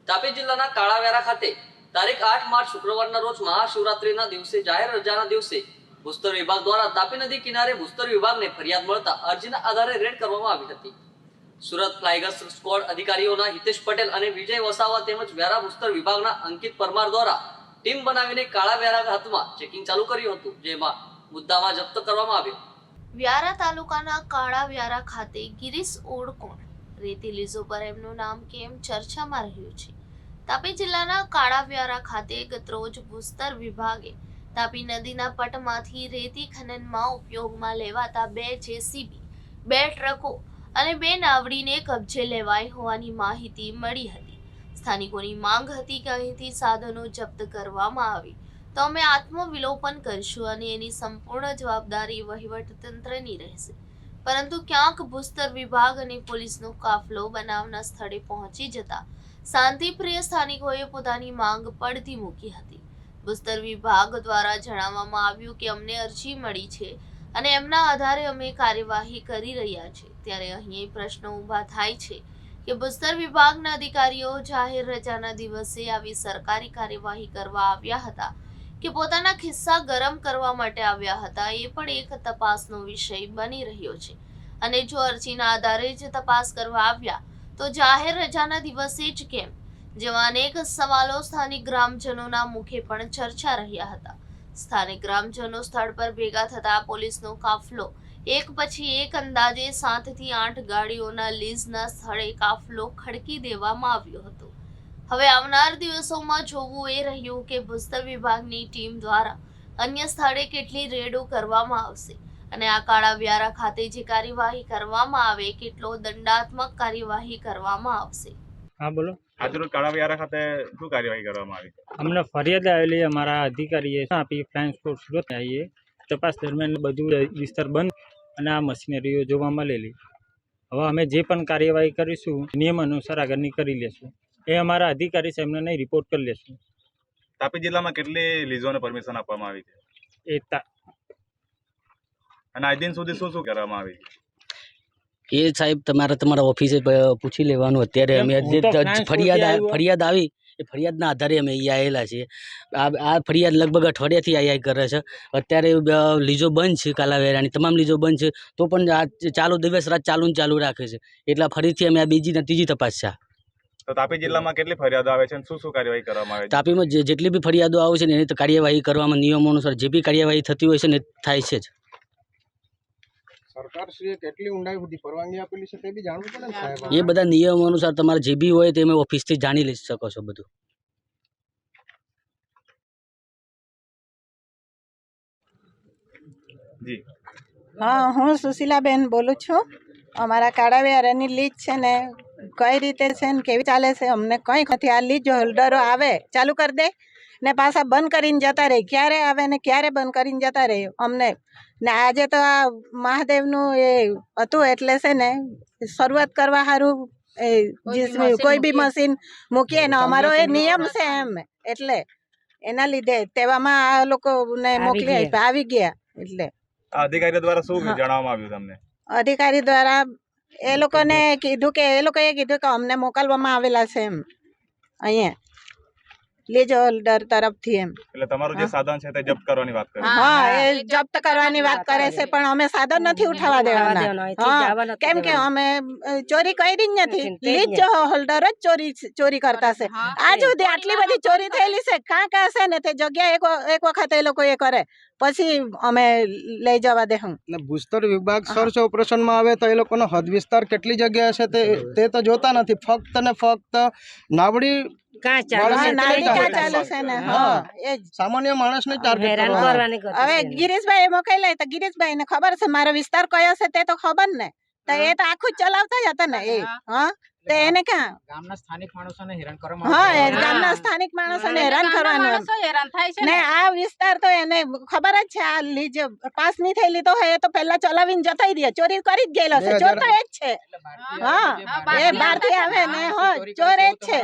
તાપી જિલ્લાના કાળાવેરા ખાતે તારીખ 8 માર્ચ શુક્રવારના રોજ મહાશિવરાત્રીના દિવસે જાહેર રજાના દિવસે ભૂસ્તર વિભાગ દ્વારા તાપી નદી કિનારે ભૂસ્તર વિભાગને ફરિયાદ મળતા અરજીના આધારે રેડ કરવામાં આવી હતી। સુરત ફ્લાઇગર્સ સ્ક્વોડ અધિકારીઓના હિતેશ પટેલ અને વિજય વસાવા તેમજ વેરા ભૂસ્તર વિભાગના અંકિત પરમાર દ્વારા ટીમ બનાવીને કાળાવેરા હાથમાં ચેકિંગ ચાલુ કર્યું હતું, જેમાં મુદ્દામાં જપ્ત કરવામાં આવ્યો। વ્યારા તાલુકાના કાળાવ્યારા ખાતે ગિરીશ ઓળકોણ રેતી લીઝો પર એમનું નામ કેમ ચર્ચામાં રહ્યું છે। તાપી જિલ્લાના કાળાવ્યારા ખાતે ગતરોજ ભૂસ્તર વિભાગે તાપી નદીના પટમાંથી રેતી ખનનમાં ઉપયોગમાં લેવાતા 2 જેસીબી, 2 ટ્રકો અને 2 નાવડીને કબજે લેવાઈ હોવાની માહિતી મળી હતી। સ્થાનિકોની માંગ હતી કે અહીંથી સાધનો જપ્ત કરવામાં આવે તો અમે આત્મવિલોપન કરશું અને એની સંપૂર્ણ જવાબદારી વહીવટતંત્રની રહેશે, પરંતુ ક્યાંક ભૂસ્તર વિભાગ અને પોલીસનો કાફલો બનાવના સ્થળે પહોંચી જતા શાંતિપ્રિય સ્થાનિકોએ પોતાની માંગ પડતી મૂકી હતી। ભૂસ્તર વિભાગ દ્વારા જણાવવામાં આવ્યું કે અમને અરજી મળી છે અને એમના આધારે અમે કાર્યવાહી કરી રહ્યા છીએ। ત્યારે અહીં પ્રશ્નો ઊભા થાય છે કે ભૂસ્તર વિભાગના અધિકારીઓ જાહેર રજાના દિવસે આવી સરકારી કાર્યવાહી કરવા આવ્યા હતા કે પોતાના ખિસ્સા ગરમ કરવા માટે આવ્યા હતા, એ પણ એક તપાસનો વિષય બની રહ્યો છે। અને જો અરજીના આધારે જ તપાસ કરવા આવ્યા તો જાહેર રજાના દિવસે જ કેમ, જેવા અનેક સવાલો સ્થાનિક ગ્રામજનોના મુખે પણ ચર્ચા રહ્યા હતા। સ્થાનિક ગ્રામજનો સ્થળ પર ભેગા થતા પોલીસનો કાફલો એક પછી એક અંદાજે 7 થી 8 ગાડીઓના લીઝના સ્થળે કાફલો ખડકી દેવામાં આવ્યો હતો। હવે આવનાર દિવસોમાં જોવું એ રહ્યું કે ભૂસ્તર વિભાગની ટીમ દ્વારા અન્ય સ્થળે કેટલી રેડો કરવામાં આવશે અને આ કાળાવ્યારા ખાતે જે કાર્યવાહી કરવામાં આવે કેટલો દંડાત્મક કાર્યવાહી કરવામાં આવશે। हाँ बोलो। आज रोज काळावियारा खाते શું કાર્યવાહી કરવામાં આવી? અમને ફરિયાદ આવેલી અમારા અધિકારીએ આપી ફ્લાઇંગ સ્ક્વોડ સુરત આવીએ તપાસ દરમિયાન બધું વિસ્તાર બંધ અને આ મશીનરીઓ જોવા મળેલી। હવે અમે જે પણ કાર્યવાહી કરીશું નિયમ અનુસાર આગળની કરી લેશું, એ અમારા અધિકારી સાહેબને નહીં રિપોર્ટ કરી લેશું। તાપી જિલ્લામાં કેટલી લીઝોને પરમિશન આપવામાં આવી છે અને આજ દિન સુધી શું શું કરવામાં આવી છે? એ સાહેબ તમારા ઓફિસે પૂછી લેવાનું। અત્યારે અમે જે ફરિયાદ આવી એ ફરિયાદના આધારે અમે અહીંયા આવેલા છીએ। આ ફરિયાદ લગભગ અઠવાડિયાથી અહીંયા કરે છે। અત્યારે લીઝો બંધ છે, કાળાવેરાની તમામ લીઝો બંધ છે, તો પણ આ ચાલુ દિવસ રાત ચાલુ રાખે છે, એટલે ફરીથી અમે આ ત્રીજી તપાસ છે। તો તાપી જિલ્લામાં કેટલી ફરિયાદો આવે છે અને શું શું કાર્યવાહી કરવામાં આવે છે? તાપીમાં જેટલી બી ફરિયાદો આવે છે ને એની કાર્યવાહી કરવામાં નિયમો અનુસાર જે બી કાર્યવાહી થતી હોય છે ને થાય છે જ। સરકારશ્રીએ કેટલી ઊંડાઈ સુધી પરવાનગી આપેલી છે તે બી જાણવું પડે ને સાહેબ। એ બધા નિયમો અનુસાર તમારે જે બી હોય તે તમે ઓફિસથી જાણી લઈ શકો છો બધું। જી हाँ, હું સુશીલાબેન બોલું છું। અમારા કાળાવ્યારાની લીજ છે ને કઈ રીતે છે ને કેવી ચાલે છે અમને કંઈ નથી। આ લીજ હોલ્ડરો આવે ચાલુ કરી દે ને પાછા બંધ કરીને જતા રહે, ક્યારે આવે ને ક્યારે બંધ કરીને જતા રહે અમને। ને આજે તો આ મહાદેવનું એ હતું એટલે છે ને શરૂઆત કરવા સારું કોઈ બી મશીન મૂકીએ ને અમારો એ નિયમ છે એમ, એટલે એના લીધે તેવામાં આ લોકોને મોકલી આવી ગયા। એટલે અધિકારીઓ દ્વારા શું જણાવવામાં આવ્યું તમને? અધિકારી દ્વારા એ લોકોએ કીધું કે અમને મોકલવામાં આવેલા છે એમ અહીંયા લીજ હોલ્ડર તરફથી એમ। એટલે તમારું જે સાધન છે તે જપ્ત કરવાની વાત કરે છે? હા, એ જપ્ત કરવાની વાત કરે છે, પણ અમે સાધન નથી ઉઠાવવા દેવાના। હા, કેમ કે અમે ચોરી કરી જ નથી, લીજ હોલ્ડર જ ચોરી કરતા છે। આજ સુધી આટલી બધી ચોરી થયેલી છે, કાં છે ને તે જગ્યા એક વખત એ લોકો એ કરે પછી અમે લઈ જવા દે। ને ભૂસ્તર વિભાગ સર્ચ ઓપરેશનમાં આવે તો એ લોકોનો હદ વિસ્તાર કેટલી જગ્યા છે તે તો જોતા નથી, ફક્ત ને ફક્ત નાવડી સામાન્ય માણસને ટાર્ગેટ કરવાનું। હવે ગિરીશભાઈ મોકલાય તો ગિરીશભાઈ ને ખબર છે મારો વિસ્તાર કયો છે તે તો ખબર ને, તો એ તો આખું જ ચલાવતા જ હતા ને એ। હા, તો એને ક્યાં ગામના સ્થાનિક માણસોને હેરાન કરવાનું ને આ વિસ્તાર તો એને ખબર જ છે। આ લીજ પાસ નહીં થયેલી તો એ તો પહેલા ચલાવીને જતા રહે, ચોરી કરી જ ગયેલો છે, ચોર તો એ જ છે। હા, એ બહારથી આવે ને ચોર એ જ છે।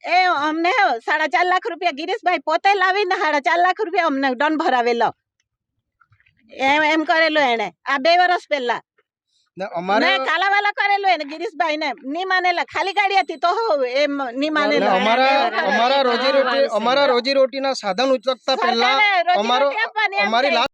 એ અમને 4.5 લાખ રૂપિયા ગિરીશભાઈ પોતે લાવીને 4.5 લાખ રૂપિયા અમને દંડ ભરાવેલો, એમ કરેલો એને આ 2 વર્ષ પહેલા। ને અમારે ને કાલાવાલા કરેલું એને ગિરીશભાઈ ને નહીં માનેલા ખાલી ગાડી હતી તો એમ નહીં એટલે માનેલા અમારા રોજીરોટીના સાધન ઉચકતા પહેલા સરકારે રોજીરોટી અમારો આપવાની એમ અમારી કે. લાસ્ટ